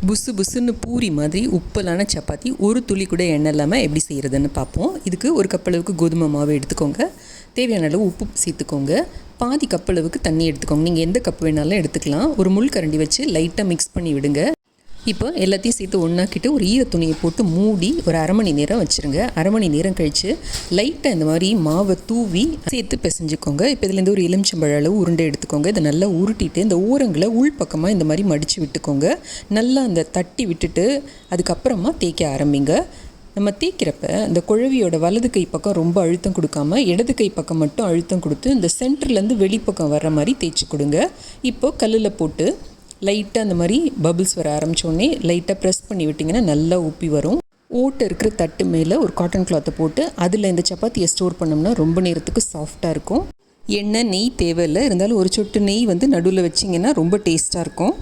புசு புசுன்னு பூரி மாதிரி உப்பலான சப்பாத்தி ஒரு துளி கூட எண்ணெய் இல்லாமல் எப்படி செய்கிறதுன்னு பார்ப்போம். இதுக்கு ஒரு கப்பளவுக்கு கோதுமை மாவு எடுத்துக்கோங்க. தேவையான அளவு உப்பு சேர்த்துக்கோங்க. பாதி கப்பளவுக்கு தண்ணி எடுத்துக்கோங்க. நீங்கள் எந்த கப் வேணாலும் எடுத்துக்கலாம். ஒரு முள் கரண்டி வச்சு லைட்டாக மிக்ஸ் பண்ணி விடுங்க. இப்போ எல்லாத்தையும் சேர்த்து ஒன்றாக்கிட்டு ஒரு ஈர துணியை போட்டு மூடி ஒரு அரை மணி நேரம் வச்சுருங்க. அரை மணி நேரம் கழித்து லைட்டாக இந்த மாதிரி மாவை தூவி சேர்த்து பிசைஞ்சுக்கோங்க. இப்போ இதுலேருந்து ஒரு எலுமிச்சம்பழ அளவு உருண்டை எடுத்துக்கோங்க. இதை நல்லா உருட்டிட்டு இந்த ஓரங்களை உள் பக்கமாக இந்த மாதிரி மடித்து விட்டுக்கோங்க. நல்லா அந்த தட்டி விட்டுட்டு அதுக்கப்புறமா தேய்க்க ஆரம்பிங்க. நம்ம தேய்க்கிறப்ப இந்த குழவியோட வலது கை பக்கம் ரொம்ப அழுத்தம் கொடுக்காம இடது கை பக்கம் மட்டும் அழுத்தம் கொடுத்து இந்த சென்டர்லேருந்து வெளிப்பக்கம் வர்ற மாதிரி தேய்ச்சி கொடுங்க. இப்போது கல்லில் போட்டு லைட்டாக அந்த மாதிரி பபிள்ஸ் வர ஆரம்பித்தோடனே லைட்டாக ப்ரெஸ் பண்ணி விட்டிங்கன்னா நல்லா உப்பி வரும். ஓட்டை இருக்கிற தட்டு மேலே ஒரு காட்டன் கிளாத்தை போட்டு அதில் இந்த சப்பாத்தியை ஸ்டோர் பண்ணோம்னா ரொம்ப நேரத்துக்கு சாஃப்டாக இருக்கும். எண்ணெய் நெய் தேவையில்லை, இருந்தாலும் ஒரு சொட்டு நெய் நடுவில் வச்சிங்கன்னா ரொம்ப டேஸ்ட்டாக இருக்கும்.